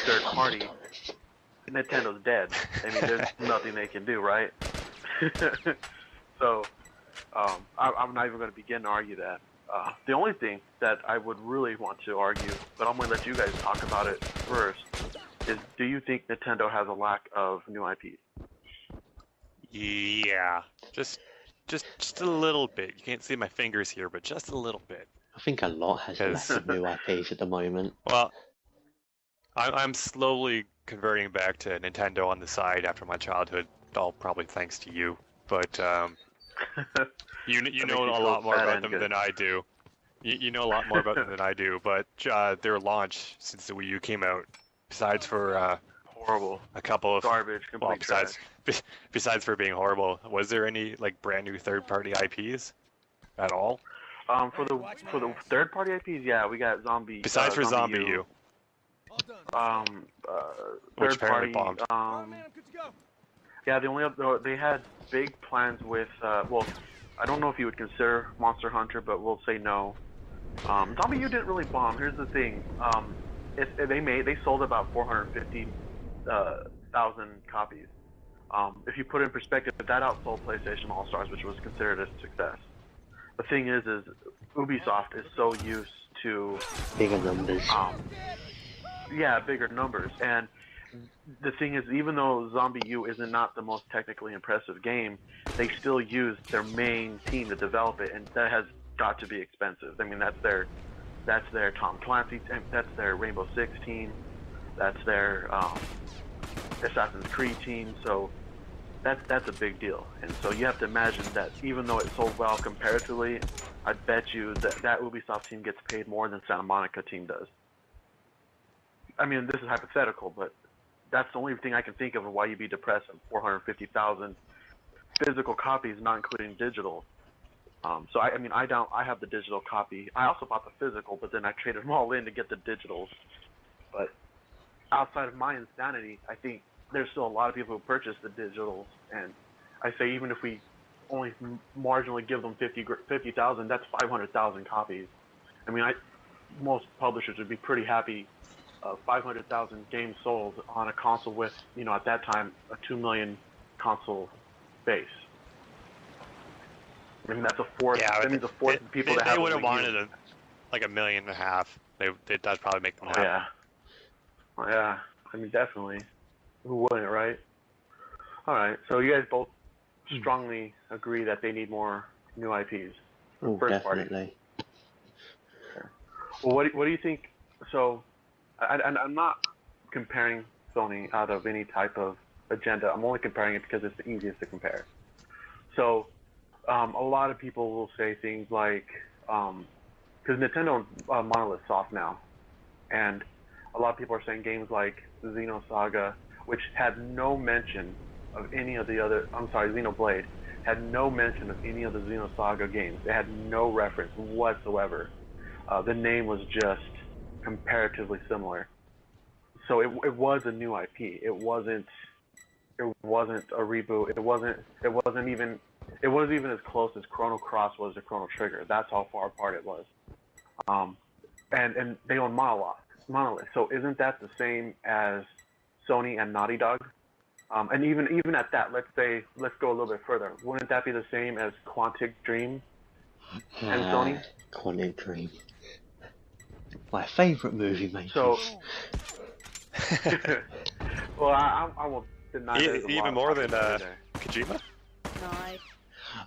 third-party, Nintendo's dead. I mean, there's nothing they can do, right? So, I'm not even going to begin to argue that. The only thing that I would really want to argue, but I'm going to let you guys talk about it first, is do you think Nintendo has a lack of new IPs? Yeah, just a little bit. You can't see my fingers here, but just a little bit. I think a lot has lack of new IPs at the moment. Well, I'm slowly converting back to Nintendo on the side after my childhood, all probably thanks to you. But you know a lot more about them than I do. You know a lot more about them than I do. But their launch since the Wii U came out, besides for horrible, a couple of garbage, complete trash. Besides for being horrible, was there any like brand new third-party IPs at all? For the third-party IPs, yeah, we got Zombie. Besides for Zombie U. Which apparently bombed. Yeah, the only other, they had big plans with well, I don't know if you would consider Monster Hunter, but we'll say no. Zombie U didn't really bomb. Here's the thing. They sold about 450,000 copies. If you put it in perspective, that outsold PlayStation All Stars, which was considered a success. The thing is Ubisoft is so used to bigger numbers. Yeah, bigger numbers. And the thing is, even though Zombie U is not the most technically impressive game, they still use their main team to develop it, and that has got to be expensive. I mean, that's their Tom Clancy team, that's their Rainbow Six team, that's their Assassin's Creed team. So that's a big deal. And so you have to imagine that even though it sold well comparatively, I bet you that Ubisoft team gets paid more than Santa Monica team does. I mean, this is hypothetical, but that's the only thing I can think of why you'd be depressed at 450,000 physical copies, not including digital. So I mean, I have the digital copy. I also bought the physical, but then I traded them all in to get the digitals. But outside of my insanity, I think there's still a lot of people who purchase the digitals, and I say even if we only marginally give them 50,000, that's 500,000 copies. I mean, most publishers would be pretty happy. 500,000 games sold on a console with, at that time, a 2 million console base. I mean, that's a fourth. Yeah, that means a fourth of people that they have would a have Wii U. wanted like $1.5 million. That'd probably make them Oh, happy. yeah. Oh, yeah. I mean, definitely. Who wouldn't, right? All right. So you guys both strongly agree that they need more new IPs. Oh, First party. definitely. Okay. Well, what do you think? So, I'm not comparing Sony out of any type of agenda. I'm only comparing it because it's the easiest to compare. So, a lot of people will say things like, because Nintendo Monolith soft now, and a lot of people are saying games like Xenosaga, which had no mention of any of the other. I'm sorry, Xenoblade had no mention of any of the Xenosaga games. It had no reference whatsoever. The name was just comparatively similar. So it was a new IP. It wasn't a reboot. It wasn't even as close as Chrono Cross was to Chrono Trigger. That's how far apart it was. And they own Monolith. So isn't that the same as Sony and Naughty Dog? And even at that, let's go a little bit further. Wouldn't that be the same as Quantic Dream and Sony? Quantic Dream. My favourite movie makers. So, well, I won't deny there's a lot even of more than popularity there. Kojima. Nice.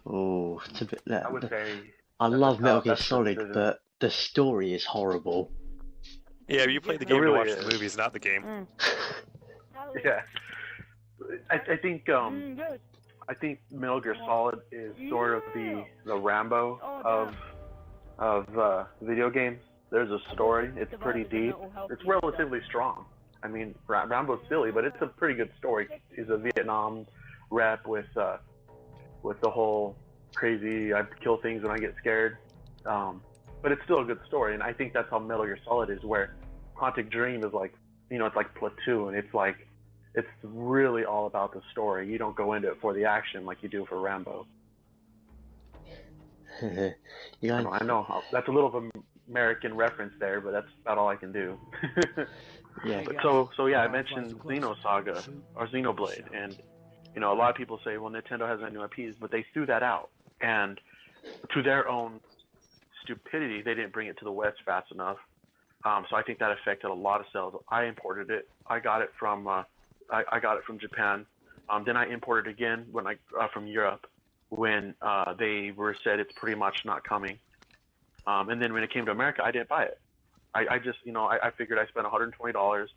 Oh, it's a bit I would say I that's love a Metal tough- Gear that's a Solid, decision. but the story is horrible. Yeah, you played the It game really to watch is. the movies, not the game. Yeah, I think Good. I think Metal Gear Solid is sort of the Rambo of video games. There's a story. It's pretty deep. It's relatively strong. I mean, Rambo's silly, but it's a pretty good story. He's a Vietnam rep with the whole crazy I kill things when I get scared. But it's still a good story, and I think that's how Metal Gear Solid is. Where Quantic Dream is like, it's like Platoon. It's really all about the story. You don't go into it for the action like you do for Rambo. Yeah, I know that's a little of an American reference there, but that's about all I can do. yeah. But so yeah, I mentioned Xenosaga or Xenoblade, and a lot of people say, well, Nintendo has new IPs, but they threw that out, and to their own stupidity, they didn't bring it to the West fast enough. So I think that affected a lot of sales. I imported it. I got it from I got it from Japan. Then I imported again from Europe when they said it's pretty much not coming. And then when it came to America, I didn't buy it. I just I figured I spent $120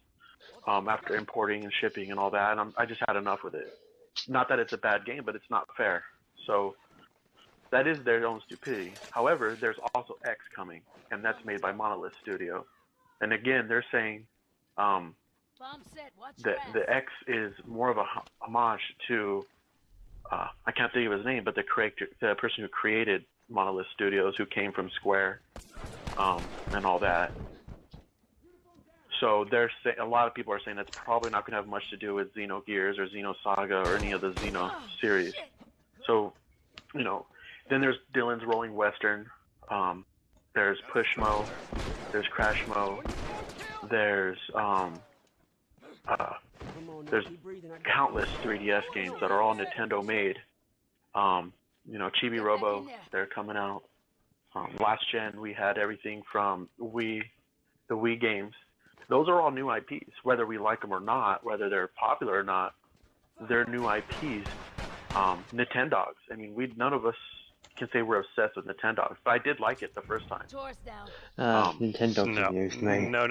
after importing and shipping and all that, and I just had enough with it. Not that it's a bad game, but it's not fair. So that is their own stupidity. However, there's also X coming, and that's made by Monolith Studio. And again, they're saying the X is more of a homage to I can't think of his name, but the person who created Monolith Studios, who came from Square, and all that. So a lot of people are saying that's probably not going to have much to do with Xenogears or Xenosaga or any of the Xeno series. So, then there's Dylan's Rolling Western. There's Pushmo. There's Crashmo. There's countless 3DS games that are all Nintendo made. Chibi Robo, they're coming out. Last gen, we had everything from the Wii games. Those are all new IPs, whether we like them or not, whether they're popular or not. They're new IPs. Nintendogs. I mean, none of us can say we're obsessed with Nintendogs, but I did like it the first time. Nintendo No. news, mate. No.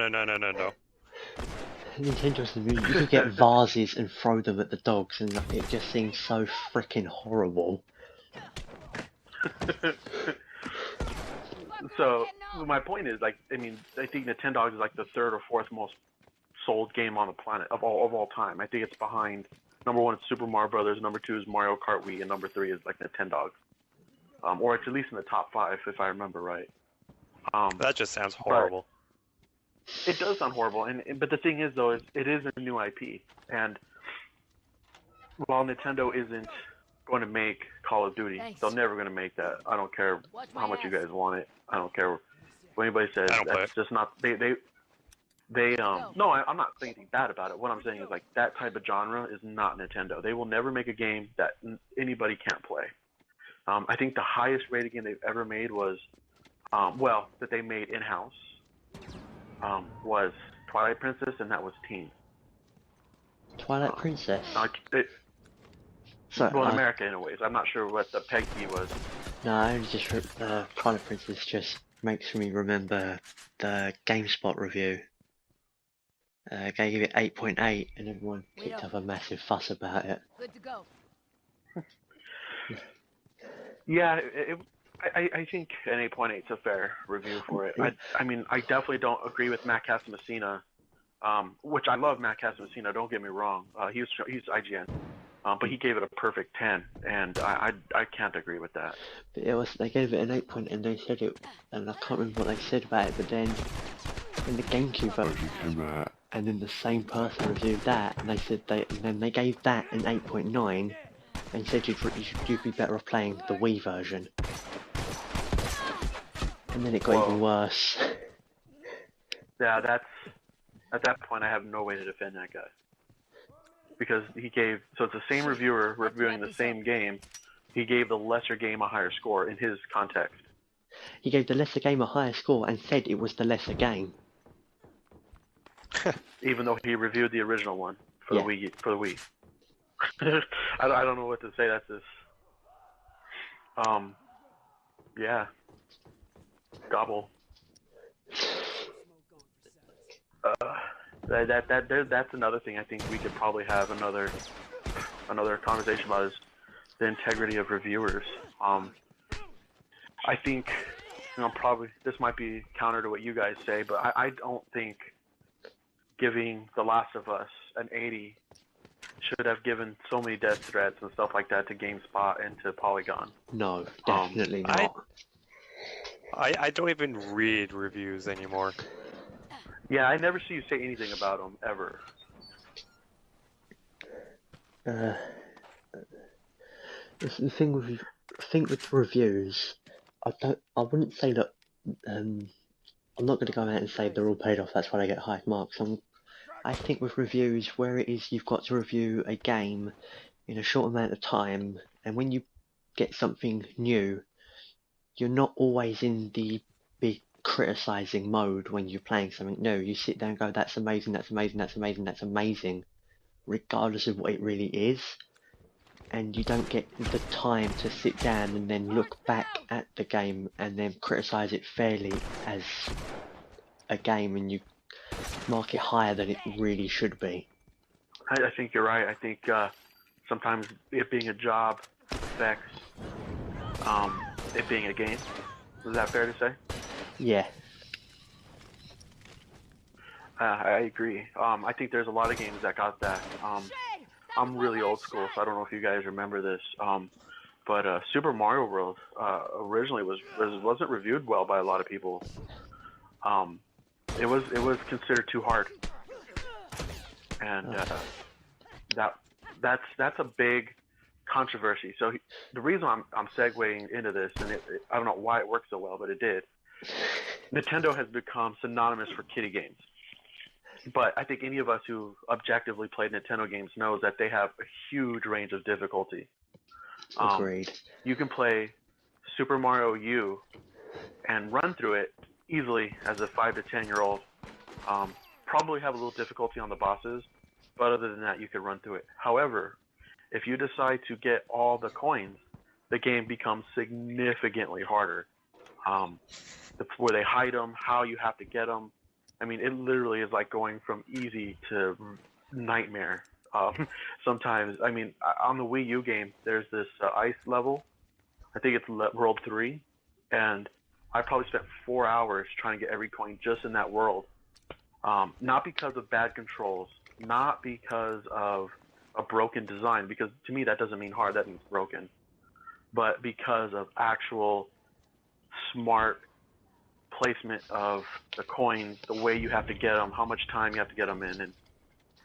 Nintendo's the news. You could get vases and throw them at the dogs, and it just seems so freaking horrible. So my point is, I think Nintendogs is like the third or fourth most sold game on the planet of all time. I think it's behind number 1 is Super Mario Brothers, number 2 is Mario Kart Wii, and number 3 is like Nintendogs. Or it's at least in the top 5 if I remember right. That just sounds horrible. It does sound horrible, but the thing is though, it is a new IP, and while Nintendo isn't going to make Call of Duty, they're never going to make that. I don't care how much you guys want it. I don't care what anybody says. That's just not no, I'm not saying anything bad about it. What I'm saying is that type of genre is not Nintendo. They will never make a game that anybody can't play. I think the highest rated game they've ever made was, that they made in-house, was Twilight Princess, and that was teen. Twilight Princess. Well, in America, anyways. I'm not sure what the PEGI was. No, I only just Twilight Princess just makes me remember the GameSpot review. They gave it 8.8, and everyone kicked up a massive fuss about it. Good to go. Yeah, I think an 8.8 is a fair review for it. I mean, I definitely don't agree with Matt Casamassina, which I love Matt Casamassina, don't get me wrong. He's IGN. But he gave it a perfect 10, and I can't agree with that. But they gave it an 8 and they said it, and I can't remember what they said about it, but then when the GameCube version came out, and then the same person reviewed that, and they said and then they gave that an 8.9, and said you'd be better off playing the Wii version. And then it got even worse. Yeah, at that point I have no way to defend that guy. Because it's the same reviewer reviewing the same game. He gave the lesser game a higher score in his context. He gave the lesser game a higher score and said it was the lesser game. Even though he reviewed the original one for the Wii. I don't know what to say. That's this. Yeah. Gobble. That's another thing I think we could probably have another conversation about is the integrity of reviewers. I think, probably this might be counter to what you guys say, but I don't think giving The Last of Us an 80 should have given so many death threats and stuff like that to GameSpot and to Polygon. No, definitely not. I don't even read reviews anymore. Yeah, I never see you say anything about them ever. The thing with reviews, I wouldn't say that. I'm not going to go out and say they're all paid off. That's why I get high marks. I think with reviews, where it is you've got to review a game in a short amount of time, and when you get something new, you're not always in the big criticizing mode when you're playing something new. You sit down and go, that's amazing, that's amazing, that's amazing, that's amazing, regardless of what it really is. And you don't get the time to sit down and then look back at the game and then criticize it fairly as a game, and you mark it higher than it really should be. I think you're right. I think sometimes it being a job affects it being a game. Is that fair to say? Yeah. I agree. I think there's a lot of games that got that. I'm really old school, so I don't know if you guys remember this. But Super Mario World originally wasn't reviewed well by a lot of people. It was considered too hard, and that's a big controversy. So the reason I'm segueing into this, and I don't know why it worked so well, but it did. Nintendo has become synonymous for kiddie games. But I think any of us who objectively played Nintendo games knows that they have a huge range of difficulty. Agreed. You can play Super Mario U and run through it easily as a 5 to 10-year-old. Probably have a little difficulty on the bosses, but other than that, you could run through it. However, if you decide to get all the coins, the game becomes significantly harder. Where they hide them, how you have to get them. I mean, it literally is like going from easy to nightmare. Sometimes, I mean, on the Wii U game, there's this ice level. I think it's World 3. And I probably spent 4 hours trying to get every coin just in that world. Not because of bad controls, not because of a broken design, because to me that doesn't mean hard, that means broken. But because of actual smart placement of the coins, the way you have to get them, how much time you have to get them in,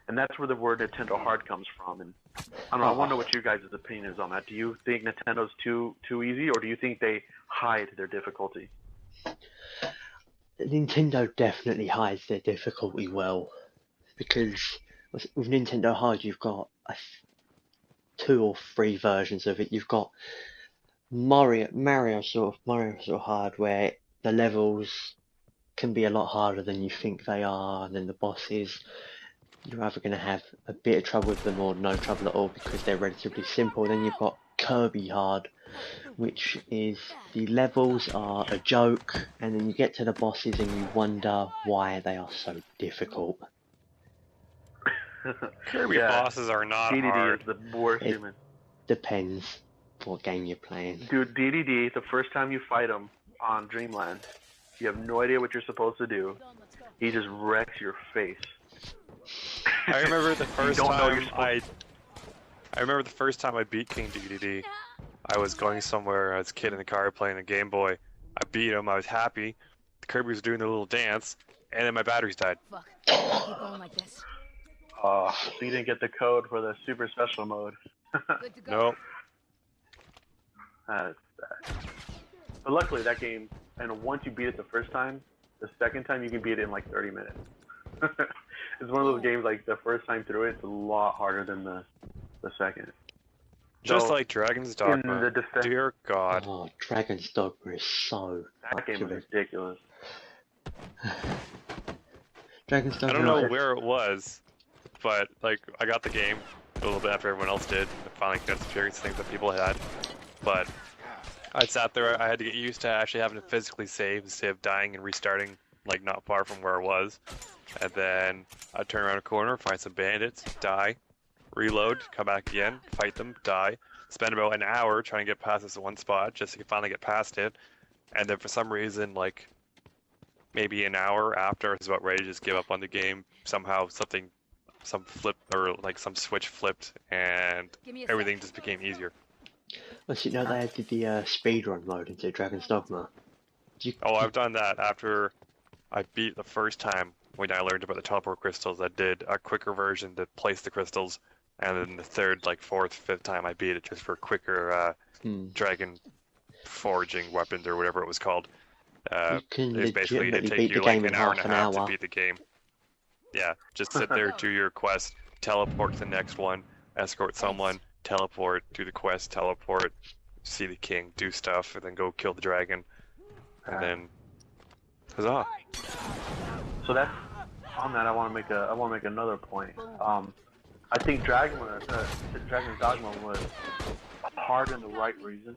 and that's where the word Nintendo hard comes from. And I don't know, I want to know what you guys' opinion is on that. Do you think Nintendo's too easy, or do you think they hide their difficulty? Nintendo definitely hides their difficulty well, because with Nintendo Hard you've got 2 or 3 versions of it. You've got Mario sort of hard, where the levels can be a lot harder than you think they are, and then the bosses, you're either going to have a bit of trouble with them or no trouble at all because they're relatively simple. Then you've got Kirby hard, which is the levels are a joke, and then you get to the bosses and you wonder why they are so difficult. Kirby Yeah. bosses are not DDD hard. is the worst It- human. Depends what game you're playing. Dude, DDD, the first time you fight him on Dreamland, you have no idea what you're supposed to do. He just wrecks your face. I remember the first You don't know time you're supposed I remember the first time I beat King DDD. I was going somewhere as a kid in the car playing a Game Boy. I beat him. I was happy. The Kirby was doing the little dance, and then my batteries died. Fuck. Keep going like this. So you didn't get the code for the super special mode. Good to go. Nope. That's sad. But luckily that game, and once you beat it the first time, the second time you can beat it in like 30 minutes. It's one of those games like the first time through it's a lot harder than the second. Just So, like Dragon's in Dogma. the defense, Dear God. Oh, Dragon's Dogma is so that game accurate. is ridiculous. Dragon's Dogma. I don't know it's- where it was, but like I got the game a little bit after everyone else did. And finally got to experience things that people had. But I sat there. I had to get used to actually having to physically save instead of dying and restarting like not far from where I was. And then I'd turn around a corner, find some bandits, die, reload, come back again, fight them, die, spend about an hour trying to get past this one spot just to finally get past it. And then for some reason, like maybe an hour after I was about ready to just give up on the game, somehow some flip or like some switch flipped and Give me a everything just became easier. Well, you know they added the speedrun mode into Dragon's Dogma. Oh, I've done that after I beat the first time when I learned about the teleport crystals. I did a quicker version to place the crystals, and then the third, like fourth, fifth time I beat it just for quicker dragon forging weapons or whatever it was called. You can It's basically to legitimately take beat you the like game an in hour half and an a half to hour. beat the game. Yeah, just sit there, do your quest, teleport to the next one, escort someone, teleport, do the quest, teleport, see the king, do stuff, and then go kill the dragon, and then huzzah! So that's on that. I want to make another point. I think Dragon's Dogma was hard in the right reasons,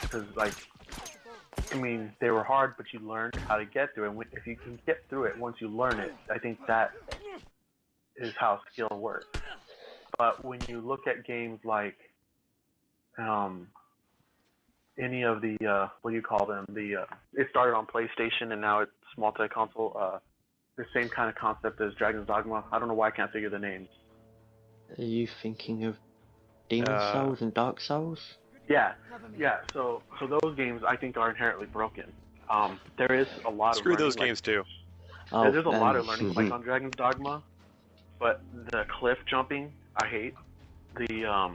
because like, I mean, they were hard, but you learned how to get through it. And if you can get through it once you learn it, I think that is how skill works. But when you look at games like any of the what do you call them? It started on PlayStation and now it's multi-console. The same kind of concept as Dragon's Dogma. I don't know why I can't figure the names. Are you thinking of Demon Souls and Dark Souls? Yeah. So those games I think are inherently broken. There is a lot Screw of those learning, games too. Like, there's a lot of learning like on Dragon's Dogma, but the cliff jumping I hate. The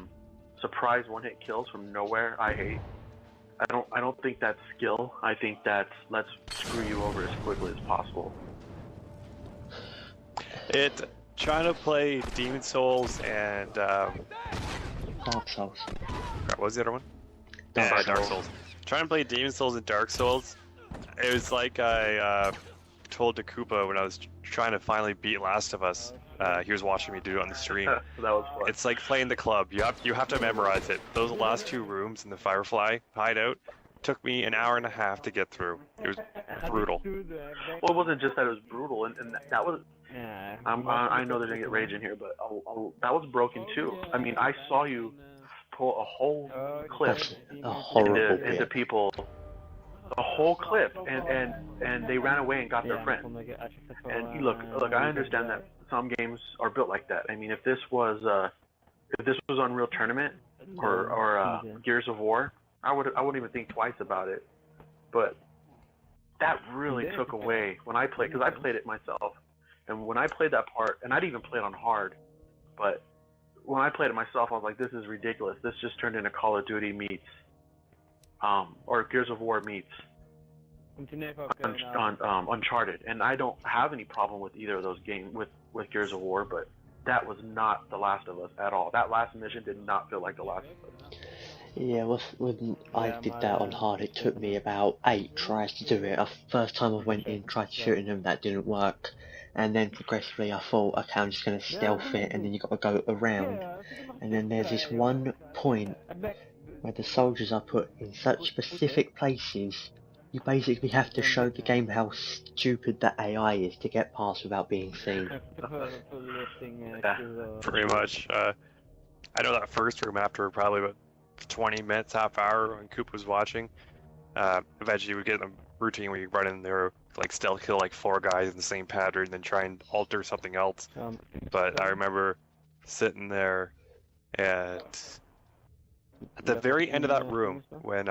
surprise one-hit kills from nowhere I hate. I don't think that's skill. I think that's let's screw you over as quickly as possible. Trying to play Demon Souls and Dark Souls. what was the other one? Dark Dark Souls. Souls. Trying to play Demon Souls and Dark Souls. It was like I told Takupa when I was trying to finally beat Last of Us. He was watching me do it on the stream. That was fun. It's like playing the club. You have to memorize it. Those last two rooms in the Firefly hideout took me an hour and a half to get through. It was brutal. Well, it wasn't just that it was brutal, and that was. I know there's gonna get rage in here, but that was broken too. I mean, I saw you pull a whole clip A horrible into bit. people, a whole clip, and they ran away and got their friend. And look, I understand that some games are built like that. I mean, if this was Unreal Tournament or Gears of War, I wouldn't even think twice about it. But that really took away when I played, because I played it myself. And when I played that part, and I didn't even play it on hard, but when I played it myself, I was like, this is ridiculous. This just turned into Call of Duty meets, or Gears of War meets Uncharted. And I don't have any problem with either of those games, with Gears of War, but that was not The Last of Us at all. That last mission did not feel like The Last of Us. Yeah, when I did that on hard, it took me about 8 tries to do it. First time I went in, tried shooting them, that didn't work. And then progressively I thought, okay, I'm just going to stealth it, and then you got to go around. And then there's this one point where the soldiers are put in such specific places, you basically have to show the game how stupid the AI is to get past without being seen. Pretty much. I know that first room after probably about 20 minutes, half hour when Coop was watching, eventually we get the routine where you run in there, like stealth kill like 4 guys in the same pattern, then try and alter something else. But I remember sitting there and at the very end of that room, when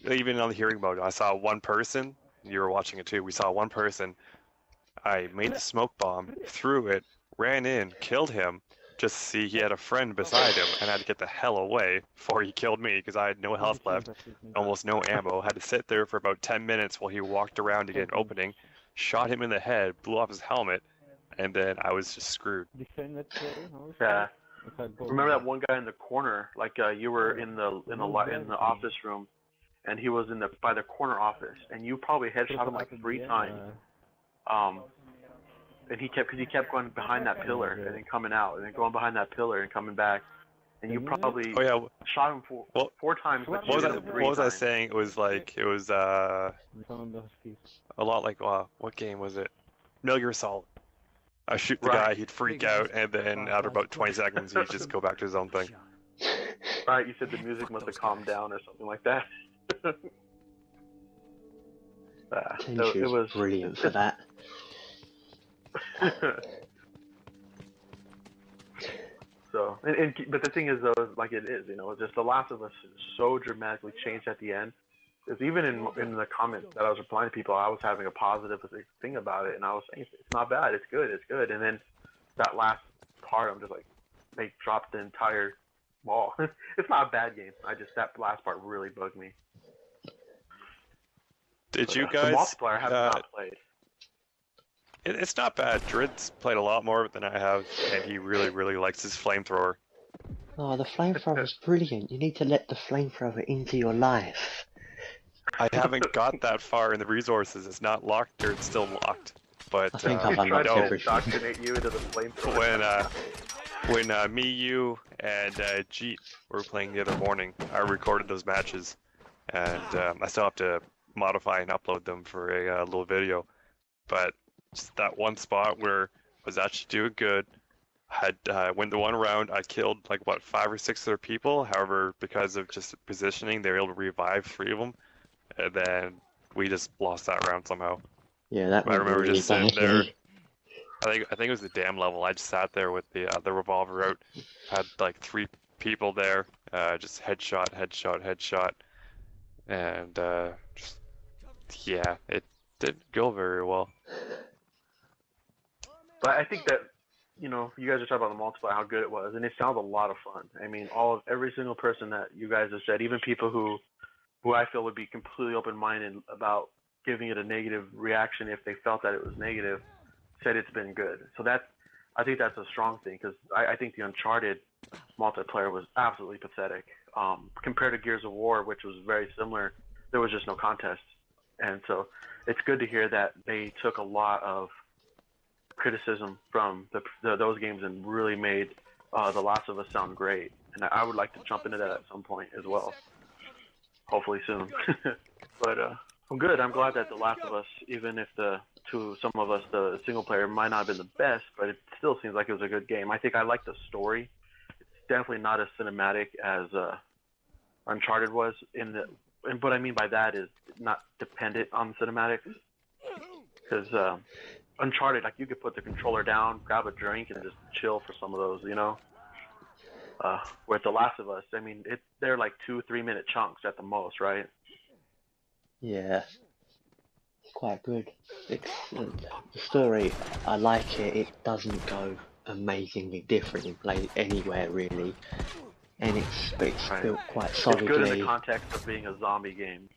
even on the hearing mode, I saw one person, you were watching it too, we saw one person, I made the smoke bomb, threw it, ran in, killed him, just to see he had a friend beside him, and I had to get the hell away before he killed me because I had no health left, almost no ammo. Had to sit there for about 10 minutes while he walked around to get an opening, shot him in the head, blew off his helmet, and then I was just screwed. Yeah. Remember that one guy in the corner? Like you were in the office room, and he was by the corner office, and you probably headshot him like 3 times. And he kept going behind that pillar and then coming out, and then going behind that pillar and coming back, and you probably shot him 4 times. What was I saying? It was a lot like what game was it? Metal Gear Solid. I shoot the guy, he'd freak out, and then after about 20 seconds, he'd just go back to his own thing. Right, you said the music must have calmed down or something like that. It was brilliant for that. So, but the thing is though, like it is, just The Last of Us is so dramatically changed at the end. Because even in the comments that I was replying to people, I was having a positive thing about it, and I was saying it's not bad, it's good. And then that last part, I'm just like, they dropped the entire ball. It's not a bad game. That last part really bugged me. Did you guys? The multiplayer I have not played. It's not bad. Drid's played a lot more than I have, and he really, really likes his flamethrower. Oh, the flamethrower is brilliant. You need to let the flamethrower into your life. I haven't got that far in the resources. It's not locked, or it's still locked. But I think I've unlocked everything. Indoctrinate you into the flamethrower. When me, you, and Jeet were playing the other morning, I recorded those matches, and I still have to modify and upload them for a little video. But just that one spot where I was actually doing good. Had went the one round, I killed like 5 or 6 other people. However, because of just positioning, they were able to revive 3 of them, and then we just lost that round somehow. Yeah, that. I remember really just sitting badly. there. I think it was the dam level. I just sat there with the revolver out. Had like 3 people there, just headshot, and just yeah, it didn't go very well. But I think that, you guys are talking about the multiplayer, how good it was, and it sounds a lot of fun. I mean, every single person that you guys have said, even people who I feel would be completely open-minded about giving it a negative reaction if they felt that it was negative, said it's been good. So I think that's a strong thing, because I think the Uncharted multiplayer was absolutely pathetic. Compared to Gears of War, which was very similar, there was just no contest. And so it's good to hear that they took a lot of criticism from those games and really made The Last of Us sound great. And I would like to jump into that at some point as well. Hopefully soon. But I'm good. I'm glad that The Last of Us, even if to some of us the single player might not have been the best, but it still seems like it was a good game. I think I like the story. It's definitely not as cinematic as Uncharted was. And what I mean by that is not dependent on cinematics. Because Uncharted, like, you could put the controller down, grab a drink, and just chill for some of those, Where The Last of Us, I mean, they're like 2-3 minute chunks at the most, right? Yeah, it's quite good. The story, I like it. It doesn't go amazingly different in play anywhere really, and it's built quite solidly. It's good in the context of being a zombie game.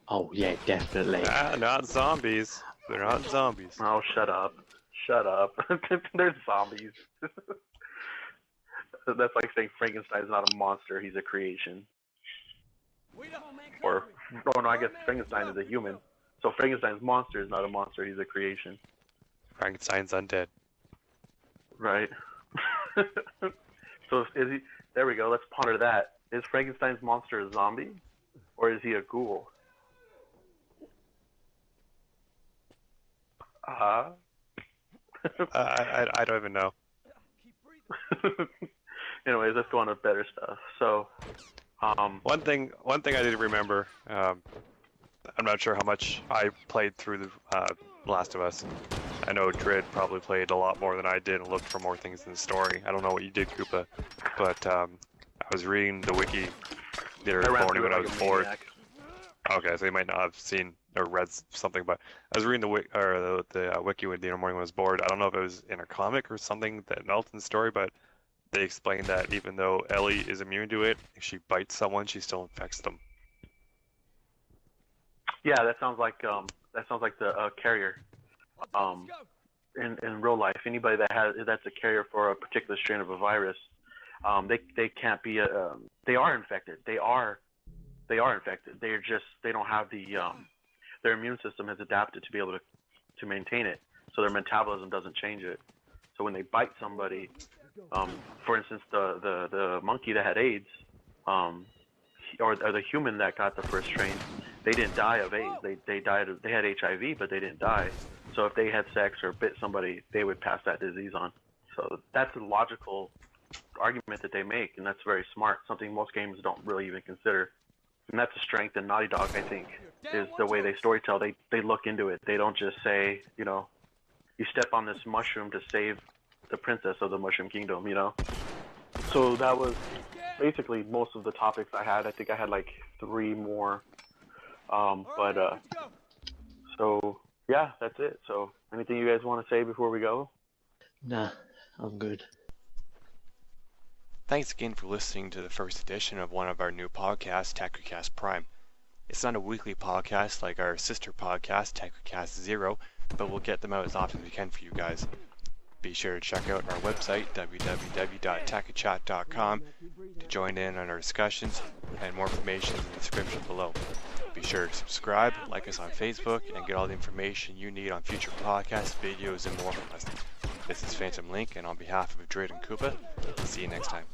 Oh yeah, definitely. Not zombies. They're not zombies. Oh, shut up. They're zombies. That's like saying Frankenstein's not a monster; he's a creation. Or, oh no, I guess Frankenstein is a human. So Frankenstein's monster is not a monster; he's a creation. Frankenstein's undead. Right. So is he? There we go. Let's ponder that. Is Frankenstein's monster a zombie, or is he a ghoul? I don't even know. Anyways, let's go on to better stuff. So, one thing I did remember. I'm not sure how much I played through the Last of Us. I know Drid probably played a lot more than I did and looked for more things in the story. I don't know what you did, Koopa, but I was reading the wiki the other morning when I was bored. Okay, so you might not have seen or read something, but I was reading the wiki the other morning when I was bored. I don't know if it was in a comic or something that Melton's story, but they explained that even though Ellie is immune to it, if she bites someone, she still infects them. Yeah, that sounds like the carrier. In real life, anybody that's a carrier for a particular strain of a virus, they can't be they are infected. They are infected. They don't have their immune system has adapted to be able to maintain it, so their metabolism doesn't change it. So when they bite somebody, for instance, the monkey that had AIDS, or the human that got the first strain, they didn't die of AIDS. They had HIV, but they didn't die. So if they had sex or bit somebody, they would pass that disease on. So that's a logical argument that they make, and that's very smart. Something most games don't really even consider. And that's a strength in Naughty Dog, I think, is the way they storytell. They look into it. They don't just say, you step on this mushroom to save the princess of the Mushroom Kingdom, So that was basically most of the topics I had. I think I had like 3 more. So yeah, that's it. So anything you guys want to say before we go? Nah, I'm good. Thanks again for listening to the first edition of one of our new podcasts, TakuCast Prime. It's not a weekly podcast like our sister podcast, TakuCast Zero, but we'll get them out as often as we can for you guys. Be sure to check out our website, www.takuchat.com, to join in on our discussions, and more information in the description below. Be sure to subscribe, like us on Facebook, and get all the information you need on future podcasts, videos, and more from us. This is Phantomlink, and on behalf of Drid and Koopa, see you next time.